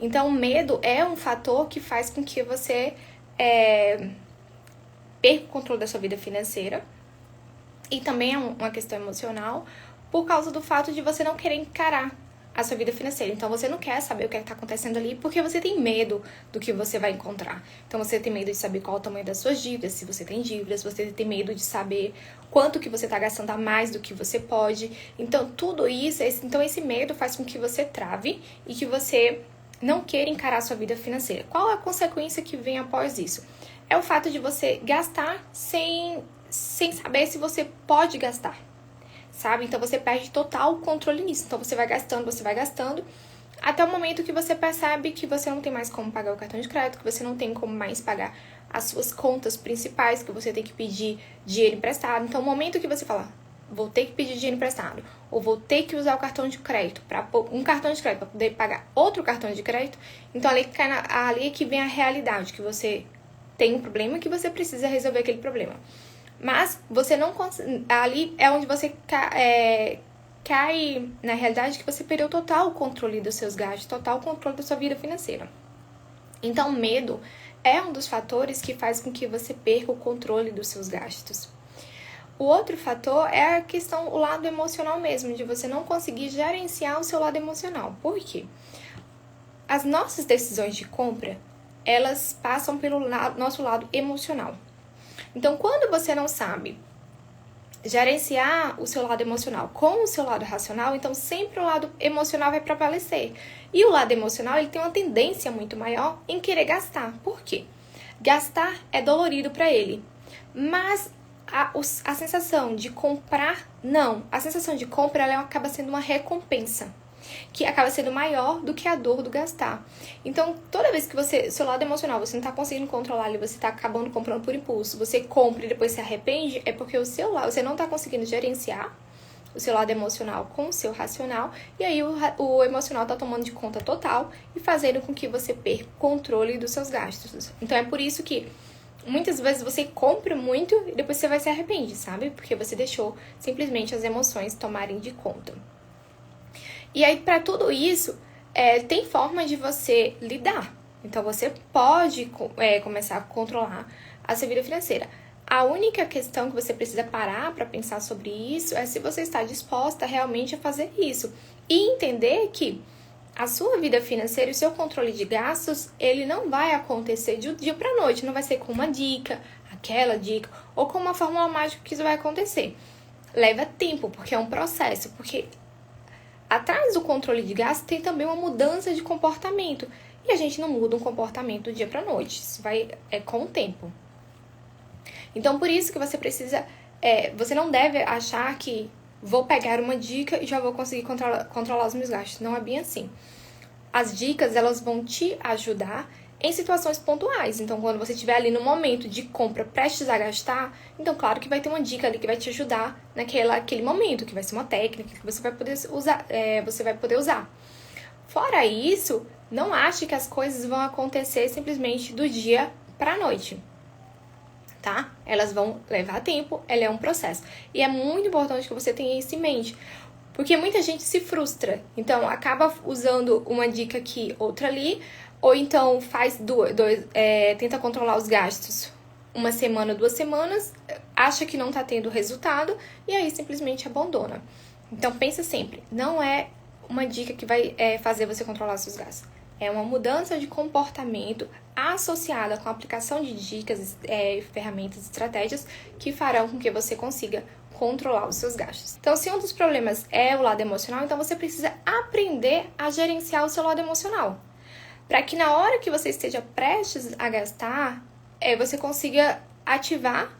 Então, o medo é um fator que faz com que você perca o controle da sua vida financeira. E também é uma questão emocional por causa do fato de você não querer encarar a sua vida financeira. Então, você não quer saber o que está acontecendo ali porque você tem medo do que você vai encontrar. Então, você tem medo de saber qual é o tamanho das suas dívidas, se você tem dívidas, você tem medo de saber quanto que você está gastando a mais do que você pode. Então, tudo isso, esse medo faz com que você trave e que você não queira encarar a sua vida financeira. Qual a consequência que vem após isso? É o fato de você gastar sem saber se você pode gastar, sabe? Então, você perde total controle nisso. Então, você vai gastando, até o momento que você percebe que você não tem mais como pagar o cartão de crédito, que você não tem como mais pagar as suas contas principais, que você tem que pedir dinheiro emprestado. Então, o momento que você fala, vou ter que pedir dinheiro emprestado, ou vou ter que usar o cartão de crédito, um cartão de crédito para poder pagar outro cartão de crédito, então ali é que vem a realidade, que você tem um problema que você precisa resolver aquele problema. Mas você não consegue. Ali é onde você cai na realidade que você perdeu total controle dos seus gastos, total controle da sua vida financeira. Então, medo é um dos fatores que faz com que você perca o controle dos seus gastos. O outro fator é a questão, o lado emocional mesmo, de você não conseguir gerenciar o seu lado emocional. Por quê? As nossas decisões de compra, elas passam pelo nosso lado emocional. Então, quando você não sabe gerenciar o seu lado emocional com o seu lado racional, então sempre o lado emocional vai prevalecer. E o lado emocional, ele tem uma tendência muito maior em querer gastar. Por quê? Gastar é dolorido para ele. Mas a sensação de comprar, não. A sensação de compra, ela acaba sendo uma recompensa, que acaba sendo maior do que a dor do gastar. Então, toda vez que seu lado emocional, você não tá conseguindo controlar ele, você tá acabando comprando por impulso, você compra e depois se arrepende, é porque você não tá conseguindo gerenciar o seu lado emocional com o seu racional, e aí o emocional tá tomando de conta total e fazendo com que você perca o controle dos seus gastos. Então, é por isso que muitas vezes você compra muito e depois você vai se arrepender, sabe? Porque você deixou simplesmente as emoções tomarem de conta. E aí, para tudo isso, tem forma de você lidar. Então, você pode começar a controlar a sua vida financeira. A única questão que você precisa parar para pensar sobre isso é se você está disposta realmente a fazer isso. E entender que a sua vida financeira e o seu controle de gastos, ele não vai acontecer de um dia para a noite. Não vai ser com uma dica, aquela dica, ou com uma fórmula mágica que isso vai acontecer. Leva tempo, porque é um processo. Porque atrás do controle de gastos tem também uma mudança de comportamento. E a gente não muda um comportamento do dia para a noite. Isso vai com o tempo. Então, por isso que você precisa... você não deve achar que vou pegar uma dica e já vou conseguir controlar os meus gastos. Não é bem assim. As dicas, elas vão te ajudar em situações pontuais. Então, quando você estiver ali no momento de compra prestes a gastar, então, claro que vai ter uma dica ali que vai te ajudar naquele momento, que vai ser uma técnica que você vai poder usar. Fora isso, não ache que as coisas vão acontecer simplesmente do dia para a noite, tá? Elas vão levar tempo, ela é um processo. E é muito importante que você tenha isso em mente, porque muita gente se frustra. Então, acaba usando uma dica aqui, outra ali, ou então tenta controlar os gastos uma semana, 2 semanas, acha que não tá tendo resultado e aí simplesmente abandona. Então, pensa sempre, não é uma dica que vai fazer você controlar seus gastos. É uma mudança de comportamento associada com a aplicação de dicas, ferramentas, estratégias que farão com que você consiga controlar os seus gastos. Então, se um dos problemas é o lado emocional, então você precisa aprender a gerenciar o seu lado emocional, para que na hora que você esteja prestes a gastar, você consiga ativar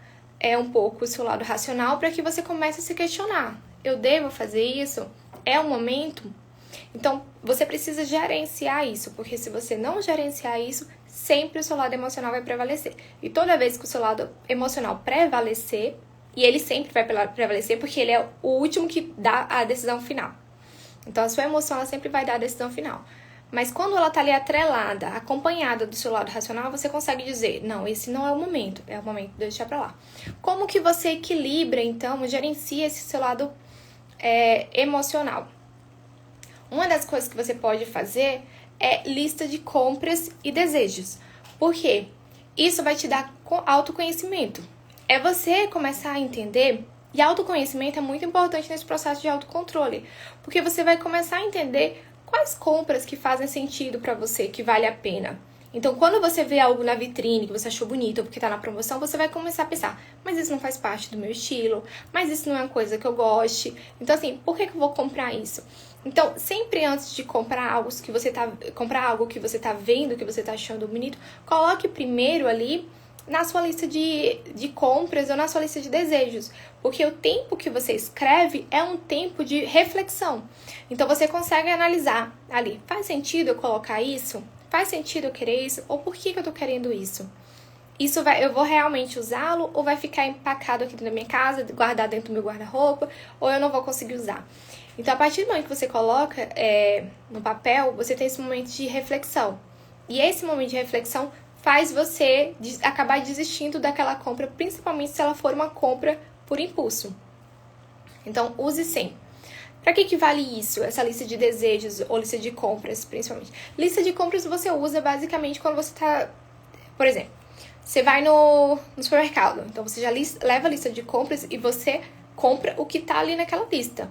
um pouco o seu lado racional para que você comece a se questionar. Eu devo fazer isso? É o momento? Então, você precisa gerenciar isso, porque se você não gerenciar isso, sempre o seu lado emocional vai prevalecer. E toda vez que o seu lado emocional prevalecer, e ele sempre vai prevalecer porque ele é o último que dá a decisão final. Então, a sua emoção ela sempre vai dar a decisão final. Mas quando ela está ali atrelada, acompanhada do seu lado racional, você consegue dizer, não, esse não é o momento de deixar pra lá. Como que você equilibra, então, gerencia esse seu lado emocional? Uma das coisas que você pode fazer é lista de compras e desejos. Por quê? Isso vai te dar autoconhecimento. É você começar a entender, e autoconhecimento é muito importante nesse processo de autocontrole, porque você vai começar a entender quais compras que fazem sentido para você, que vale a pena. Então, quando você vê algo na vitrine que você achou bonito ou porque tá na promoção, você vai começar a pensar, mas isso não faz parte do meu estilo, mas isso não é uma coisa que eu goste. Então, assim, por que eu vou comprar isso? Então, sempre antes de comprar algo que você tá vendo, que você tá achando bonito, coloque primeiro ali na sua lista de compras ou na sua lista de desejos. Porque o tempo que você escreve é um tempo de reflexão. Então, você consegue analisar ali, faz sentido eu colocar isso? Faz sentido eu querer isso? Ou por que eu tô querendo isso? Eu vou realmente usá-lo ou vai ficar empacado aqui dentro da minha casa, guardado dentro do meu guarda-roupa, ou eu não vou conseguir usar? Então, a partir do momento que você coloca no papel, você tem esse momento de reflexão. E esse momento de reflexão faz você acabar desistindo daquela compra, principalmente se ela for uma compra por impulso. Então, use sempre. Para que vale isso? Essa lista de desejos ou lista de compras, principalmente. Lista de compras você usa basicamente quando você tá... Por exemplo, você vai no supermercado. Então, você já leva a lista de compras e você compra o que tá ali naquela lista.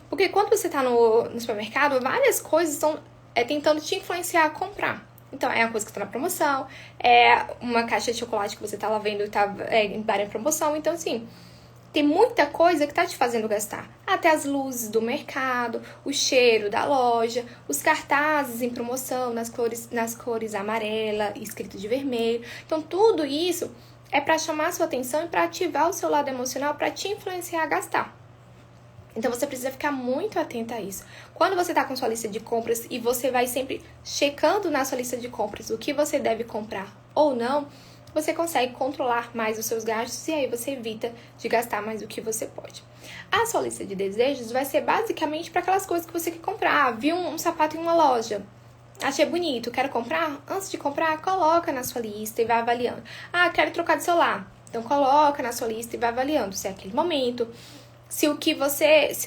Porque quando você tá no supermercado, várias coisas estão tentando te influenciar a comprar. Então, é uma coisa que tá na promoção, é uma caixa de chocolate que você tá lá vendo e tá em promoção. Então, assim... Tem muita coisa que tá te fazendo gastar. Até as luzes do mercado, o cheiro da loja, os cartazes em promoção nas cores amarela, escrito de vermelho. Então, tudo isso é para chamar a sua atenção e para ativar o seu lado emocional, para te influenciar a gastar. Então, você precisa ficar muito atenta a isso. Quando você tá com sua lista de compras e você vai sempre checando na sua lista de compras o que você deve comprar ou não, você consegue controlar mais os seus gastos e aí você evita de gastar mais do que você pode. A sua lista de desejos vai ser basicamente para aquelas coisas que você quer comprar. Viu um sapato em uma loja, achei bonito, quero comprar? Antes de comprar, coloca na sua lista e vai avaliando. Ah, quero trocar de celular. Então coloca na sua lista e vai avaliando se é aquele momento. Se o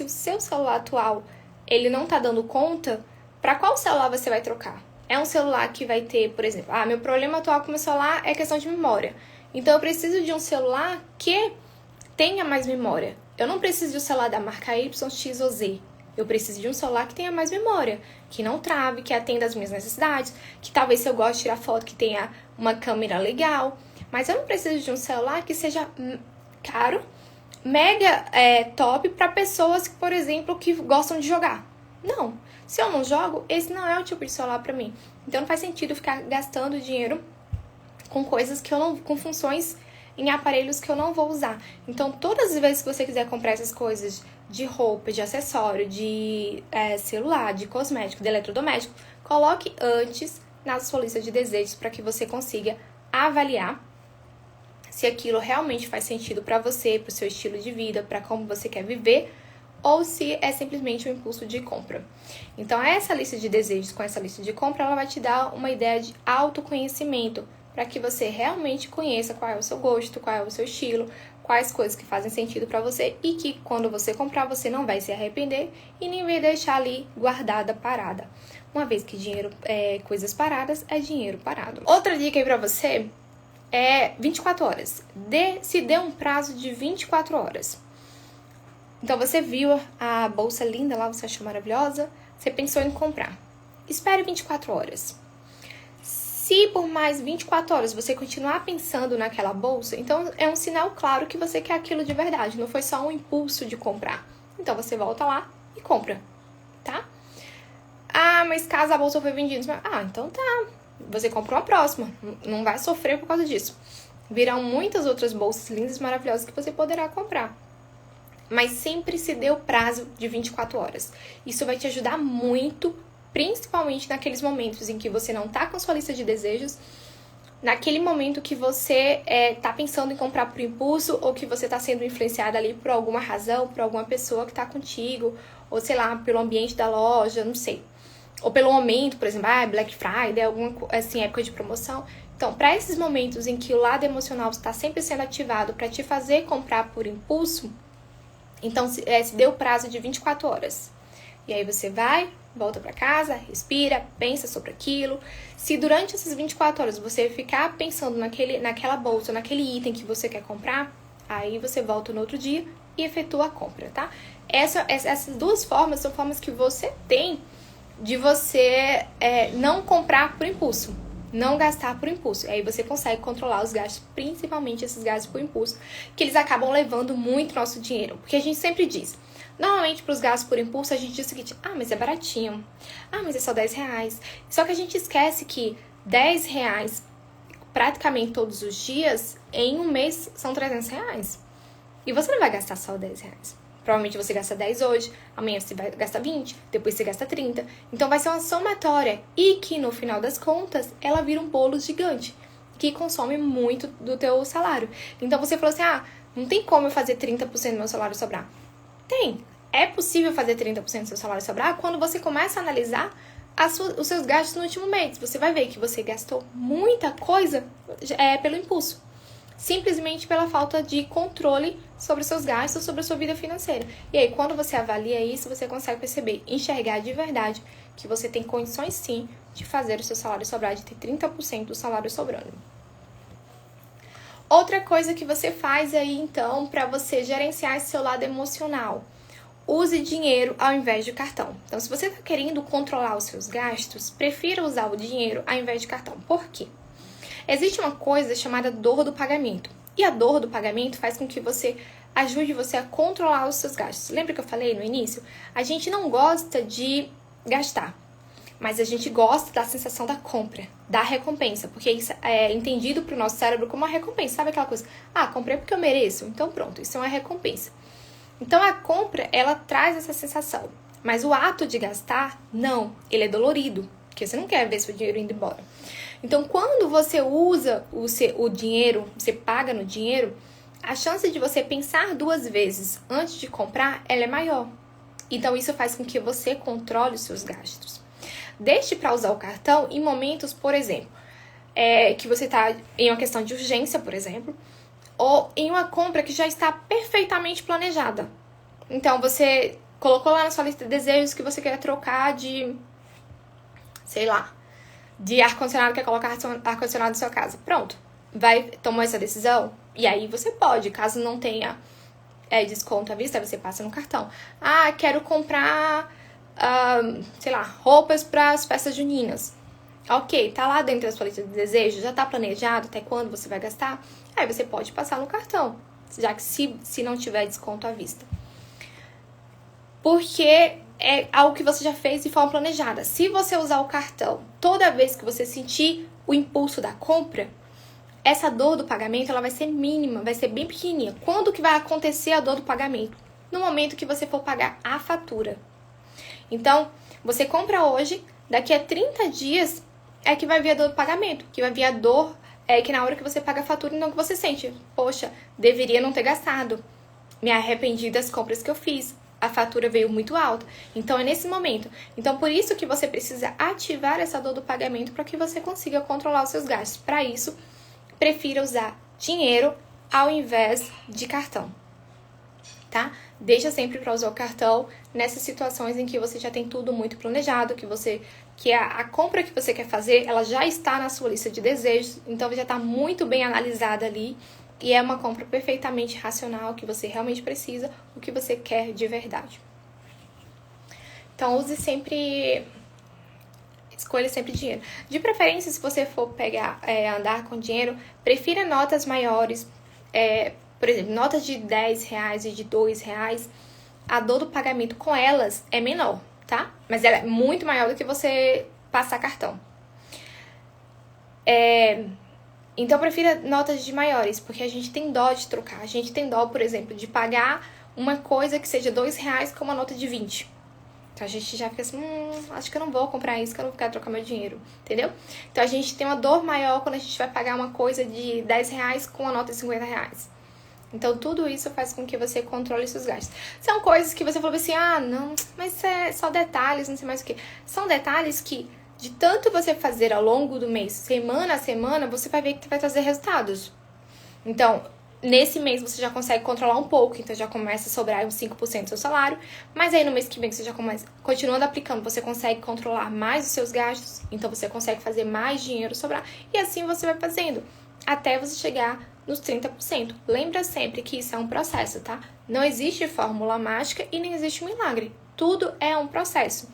seu celular atual ele não tá dando conta, para qual celular você vai trocar? É um celular que vai ter, por exemplo, meu problema atual com o meu celular é questão de memória. Então, eu preciso de um celular que tenha mais memória. Eu não preciso de um celular da marca Y, X ou Z. Eu preciso de um celular que tenha mais memória, que não trave, que atenda às minhas necessidades, que talvez se eu gosto de tirar foto, que tenha uma câmera legal. Mas eu não preciso de um celular que seja caro, mega top para pessoas, por exemplo, que gostam de jogar. Não. Se eu não jogo, esse não é o tipo de celular pra mim. Então não faz sentido ficar gastando dinheiro com coisas que eu não... com funções em aparelhos que eu não vou usar. Então, todas as vezes que você quiser comprar essas coisas de roupa, de acessório, de celular, de cosmético, de eletrodoméstico, coloque antes na sua lista de desejos para que você consiga avaliar se aquilo realmente faz sentido para você, para o seu estilo de vida, para como você quer viver, ou se é simplesmente um impulso de compra. Então, essa lista de desejos com essa lista de compra, ela vai te dar uma ideia de autoconhecimento, para que você realmente conheça qual é o seu gosto, qual é o seu estilo, quais coisas que fazem sentido para você e que quando você comprar, você não vai se arrepender e nem vai deixar ali guardada, parada. Uma vez que coisas paradas é dinheiro parado. Outra dica aí para você é 24 horas. Se dê um prazo de 24 horas. Então, você viu a bolsa linda lá, você achou maravilhosa, você pensou em comprar. Espere 24 horas. Se por mais 24 horas você continuar pensando naquela bolsa, então é um sinal claro que você quer aquilo de verdade, não foi só um impulso de comprar. Então, você volta lá e compra, tá? Mas caso a bolsa foi vendida, então tá, você compra uma próxima, não vai sofrer por causa disso. Virão muitas outras bolsas lindas e maravilhosas que você poderá comprar. Mas sempre se dê o prazo de 24 horas. Isso vai te ajudar muito, principalmente naqueles momentos em que você não tá com sua lista de desejos, naquele momento que você tá pensando em comprar por impulso ou que você tá sendo influenciada ali por alguma razão, por alguma pessoa que tá contigo, ou sei lá, pelo ambiente da loja, não sei. Ou pelo momento, por exemplo, Black Friday, alguma assim, época de promoção. Então, para esses momentos em que o lado emocional está sempre sendo ativado para te fazer comprar por impulso, então, se dê o prazo de 24 horas. E aí você vai, volta pra casa, respira, pensa sobre aquilo. Se durante essas 24 horas você ficar pensando naquela bolsa, naquele item que você quer comprar, aí você volta no outro dia e efetua a compra, tá? Essas duas formas são formas que você tem de você não comprar por impulso, não gastar por impulso. Aí você consegue controlar os gastos, principalmente esses gastos por impulso, que eles acabam levando muito nosso dinheiro. Porque a gente sempre diz, normalmente para os gastos por impulso a gente diz o seguinte, mas é baratinho, mas é só R$10. Só que a gente esquece que R$10 praticamente todos os dias, em um mês são R$300. E você não vai gastar só R$10. Provavelmente você gasta 10 hoje, amanhã você vai gastar 20, depois você gasta 30. Então vai ser uma somatória e que no final das contas ela vira um bolo gigante que consome muito do teu salário. Então você falou assim, não tem como eu fazer 30% do meu salário sobrar. Tem. É possível fazer 30% do seu salário sobrar quando você começa a analisar os seus gastos no último mês. Você vai ver que você gastou muita coisa pelo impulso. Simplesmente pela falta de controle sobre os seus gastos, sobre a sua vida financeira. E aí, quando você avalia isso, você consegue perceber, enxergar de verdade que você tem condições sim de fazer o seu salário sobrar, de ter 30% do salário sobrando. Outra coisa que você faz aí, então, para você gerenciar esse seu lado emocional. Use dinheiro ao invés de cartão. Então, se você está querendo controlar os seus gastos, prefira usar o dinheiro ao invés de cartão. Por quê? Existe uma coisa chamada dor do pagamento. E a dor do pagamento faz com que ajude você a controlar os seus gastos. Lembra que eu falei no início? A gente não gosta de gastar, mas a gente gosta da sensação da compra, da recompensa, porque isso é entendido para o nosso cérebro como uma recompensa. Sabe aquela coisa? comprei porque eu mereço, então pronto, isso é uma recompensa. Então a compra, ela traz essa sensação, mas o ato de gastar, não, ele é dolorido, porque você não quer ver seu dinheiro indo embora. Então, quando você usa o dinheiro, você paga no dinheiro, a chance de você pensar 2 vezes antes de comprar, ela é maior. Então, isso faz com que você controle os seus gastos. Deixe para usar o cartão em momentos, por exemplo, que você está em uma questão de urgência, por exemplo, ou em uma compra que já está perfeitamente planejada. Então, você colocou lá na sua lista de desejos que você quer trocar de, de ar-condicionado, quer colocar ar-condicionado na sua casa. Pronto. Tomou essa decisão? E aí você pode, caso não tenha desconto à vista, você passa no cartão. Quero comprar, roupas para as festas juninas. Ok, tá lá dentro da sua lista de desejos, já tá planejado até quando você vai gastar? Aí você pode passar no cartão, já que se não tiver desconto à vista. Porque é algo que você já fez de forma planejada. Se você usar o cartão toda vez que você sentir o impulso da compra, essa dor do pagamento ela vai ser mínima, vai ser bem pequenininha. Quando que vai acontecer a dor do pagamento? No momento que você for pagar a fatura. Então, você compra hoje, daqui a 30 dias é que vai vir a dor do pagamento, que vai vir a dor que na hora que você paga a fatura, então que você sente, poxa, deveria não ter gastado, me arrependi das compras que eu fiz. A fatura veio muito alta. Então, é nesse momento. Então, por isso que você precisa ativar essa dor do pagamento para que você consiga controlar os seus gastos. Para isso, prefira usar dinheiro ao invés de cartão. Tá? Deixa sempre para usar o cartão nessas situações em que você já tem tudo muito planejado, que a compra que você quer fazer, ela já está na sua lista de desejos, então já está muito bem analisada ali. E é uma compra perfeitamente racional, que você realmente precisa, o que você quer de verdade. Então, escolha sempre dinheiro. De preferência, se você for andar com dinheiro, prefira notas maiores. Por exemplo, notas de R$10 e de R$2. A dor do pagamento com elas é menor, tá? Mas ela é muito maior do que você passar cartão. Então, prefira notas de maiores, porque a gente tem dó de trocar. A gente tem dó, por exemplo, de pagar uma coisa que seja R$2 com uma nota de 20. Então, a gente já fica assim, acho que eu não vou comprar isso, que eu não quero trocar meu dinheiro, entendeu? Então, a gente tem uma dor maior quando a gente vai pagar uma coisa de R$10 com uma nota de R$50. Então, tudo isso faz com que você controle seus gastos. São coisas que você falou assim, não, mas é só detalhes, não sei mais o que. São detalhes que, de tanto você fazer ao longo do mês, semana a semana, você vai ver que vai trazer resultados. Então, nesse mês você já consegue controlar um pouco, então já começa a sobrar uns 5% do seu salário, mas aí no mês que vem você já começa, continuando aplicando, você consegue controlar mais os seus gastos, então você consegue fazer mais dinheiro sobrar, e assim você vai fazendo, até você chegar nos 30%. Lembra sempre que isso é um processo, tá? Não existe fórmula mágica e nem existe milagre. Tudo é um processo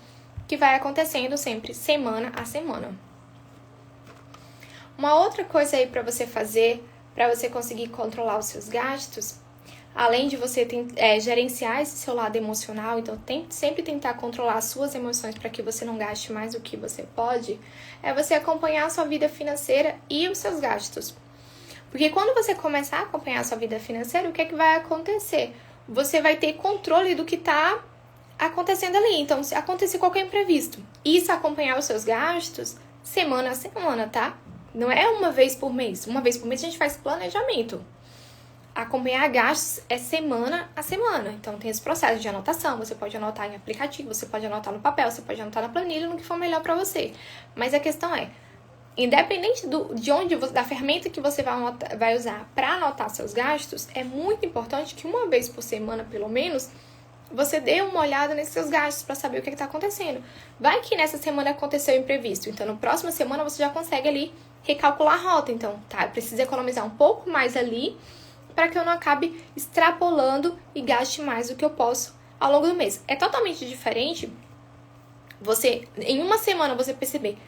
que vai acontecendo sempre, semana a semana. Uma outra coisa aí para você fazer, para você conseguir controlar os seus gastos, além de você gerenciar esse seu lado emocional, então sempre tentar controlar as suas emoções para que você não gaste mais do que você pode, é você acompanhar a sua vida financeira e os seus gastos. Porque quando você começar a acompanhar a sua vida financeira, o que é que vai acontecer? Você vai ter controle do que está acontecendo ali. Então, se acontecer qualquer imprevisto, isso acompanhar os seus gastos semana a semana, tá? Não é uma vez por mês. Uma vez por mês a gente faz planejamento. Acompanhar gastos é semana a semana. Então, tem esse processo de anotação. Você pode anotar em aplicativo, você pode anotar no papel, você pode anotar na planilha, no que for melhor para você. Mas a questão é, independente da ferramenta que você vai usar para anotar seus gastos, é muito importante que uma vez por semana, pelo menos, você dê uma olhada nesses seus gastos para saber o que está acontecendo. Vai que nessa semana aconteceu imprevisto, então na próxima semana você já consegue ali recalcular a rota. Então, tá, eu preciso economizar um pouco mais ali para que eu não acabe extrapolando e gaste mais do que eu posso ao longo do mês. É totalmente diferente você, em uma semana, você perceber,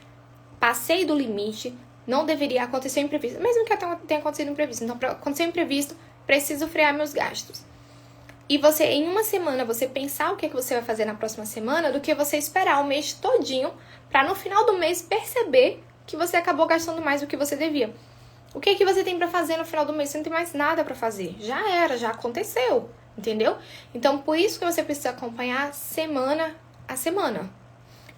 passei do limite, não deveria acontecer imprevisto, mesmo que tenha acontecido imprevisto. Então, para acontecer imprevisto, preciso frear meus gastos. E você, em uma semana, você pensar o que você vai fazer na próxima semana, do que você esperar o mês todinho, para no final do mês perceber que você acabou gastando mais do que você devia. O que você tem para fazer no final do mês? Você não tem mais nada para fazer. Já era, já aconteceu, entendeu? Então, por isso que você precisa acompanhar semana a semana.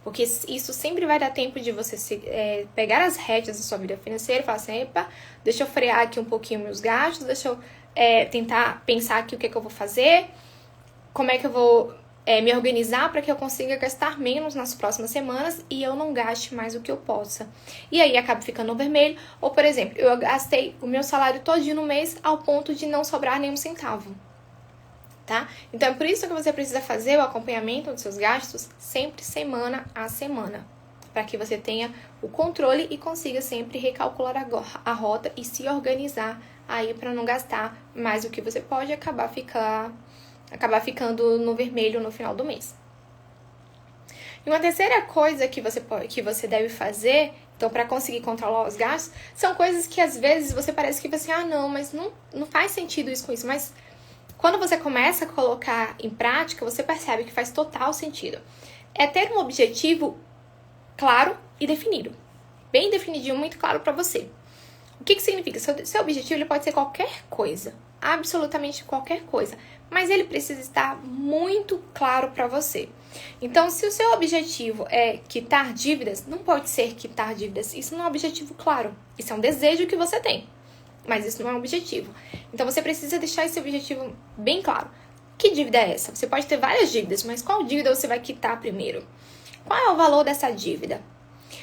Porque isso sempre vai dar tempo de você pegar as rédeas da sua vida financeira e falar assim, epa, deixa eu frear aqui um pouquinho meus gastos, deixa eu tentar pensar aqui o que eu vou fazer, como é que eu vou me organizar para que eu consiga gastar menos nas próximas semanas e eu não gaste mais do que eu possa. E aí acaba ficando no vermelho, ou por exemplo, eu gastei o meu salário todinho no mês ao ponto de não sobrar nenhum centavo. Tá? Então, é por isso que você precisa fazer o acompanhamento dos seus gastos sempre semana a semana, para que você tenha o controle e consiga sempre recalcular a rota e se organizar aí para não gastar mais do que você pode e acabar ficando no vermelho no final do mês. E uma terceira coisa que você deve fazer, então, para conseguir controlar os gastos, são coisas que às vezes você parece que você, não, mas não faz sentido isso com isso, mas quando você começa a colocar em prática, você percebe que faz total sentido. É ter um objetivo claro e definido. Bem definidinho, muito claro para você. O que significa? Seu objetivo ele pode ser qualquer coisa. Absolutamente qualquer coisa. Mas ele precisa estar muito claro para você. Então, se o seu objetivo é quitar dívidas, não pode ser quitar dívidas. Isso não é um objetivo claro. Isso é um desejo que você tem. Mas isso não é um objetivo. Então, você precisa deixar esse objetivo bem claro. Que dívida é essa? Você pode ter várias dívidas, mas qual dívida você vai quitar primeiro? Qual é o valor dessa dívida?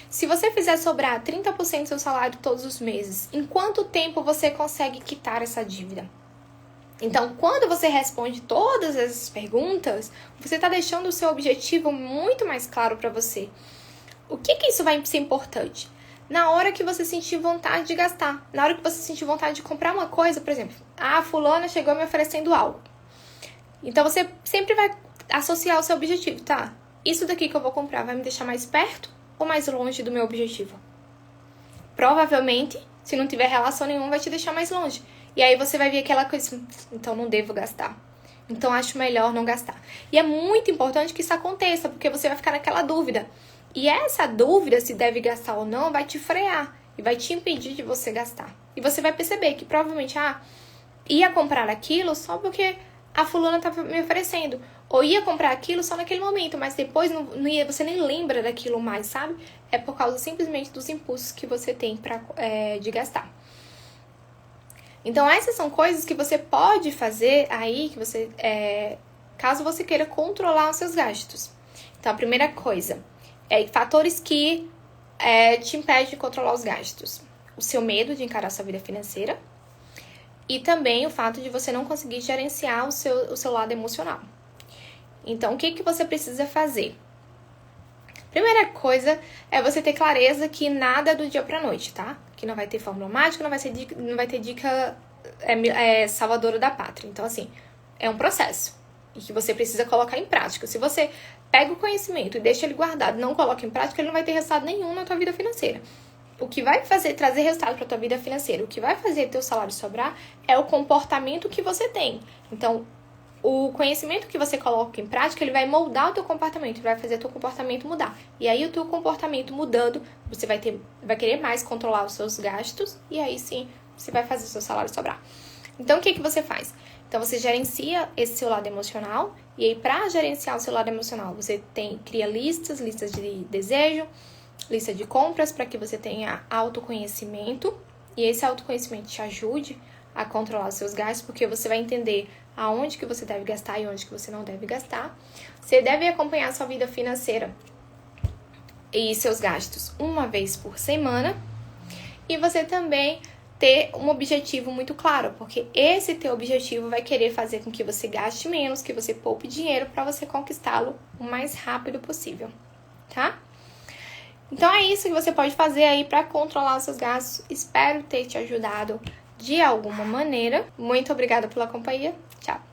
Se você fizer sobrar 30% do seu salário todos os meses, em quanto tempo você consegue quitar essa dívida? Então, quando você responde todas essas perguntas, você está deixando o seu objetivo muito mais claro para você. O que isso vai ser importante? Na hora que você sentir vontade de gastar, na hora que você sentir vontade de comprar uma coisa, por exemplo, fulana chegou me oferecendo algo. Então, você sempre vai associar o seu objetivo, tá? Isso daqui que eu vou comprar vai me deixar mais perto ou mais longe do meu objetivo? Provavelmente, se não tiver relação nenhuma, vai te deixar mais longe. E aí você vai ver aquela coisa, então não devo gastar. Então, acho melhor não gastar. E é muito importante que isso aconteça, porque você vai ficar naquela dúvida. E essa dúvida, se deve gastar ou não, vai te frear e vai te impedir de você gastar. E você vai perceber que provavelmente, ia comprar aquilo só porque a fulana estava me oferecendo. Ou ia comprar aquilo só naquele momento, mas depois você nem lembra daquilo mais, sabe? É por causa simplesmente dos impulsos que você tem de gastar. Então, essas são coisas que você pode fazer aí, caso você queira controlar os seus gastos. Então, a primeira coisa fatores que te impedem de controlar os gastos. O seu medo de encarar sua vida financeira e também o fato de você não conseguir gerenciar o seu lado emocional. Então, o que você precisa fazer? Primeira coisa é você ter clareza que nada é do dia pra noite, tá? Que não vai ter fórmula mágica, não vai ter dica salvadora da pátria. Então, assim, é um processo e que você precisa colocar em prática. Se você pega o conhecimento e deixa ele guardado, não coloca em prática, ele não vai ter resultado nenhum na tua vida financeira. O que vai trazer resultado para tua vida financeira, o que vai fazer teu salário sobrar é o comportamento que você tem. Então, o conhecimento que você coloca em prática, ele vai moldar o teu comportamento, vai fazer o teu comportamento mudar. E aí, o teu comportamento mudando, você vai querer mais controlar os seus gastos, e aí sim, você vai fazer o seu salário sobrar. Então, o que você faz? Então, você gerencia esse seu lado emocional, e aí, para gerenciar o seu lado emocional, você cria listas de desejo, lista de compras, para que você tenha autoconhecimento, e esse autoconhecimento te ajude a controlar os seus gastos, porque você vai entender aonde que você deve gastar e onde que você não deve gastar. Você deve acompanhar a sua vida financeira e seus gastos uma vez por semana. E você também ter um objetivo muito claro, porque esse teu objetivo vai querer fazer com que você gaste menos, que você poupe dinheiro para você conquistá-lo o mais rápido possível, tá? Então é isso que você pode fazer aí para controlar os seus gastos. Espero ter te ajudado de alguma maneira. Muito obrigada pela companhia. Tchau!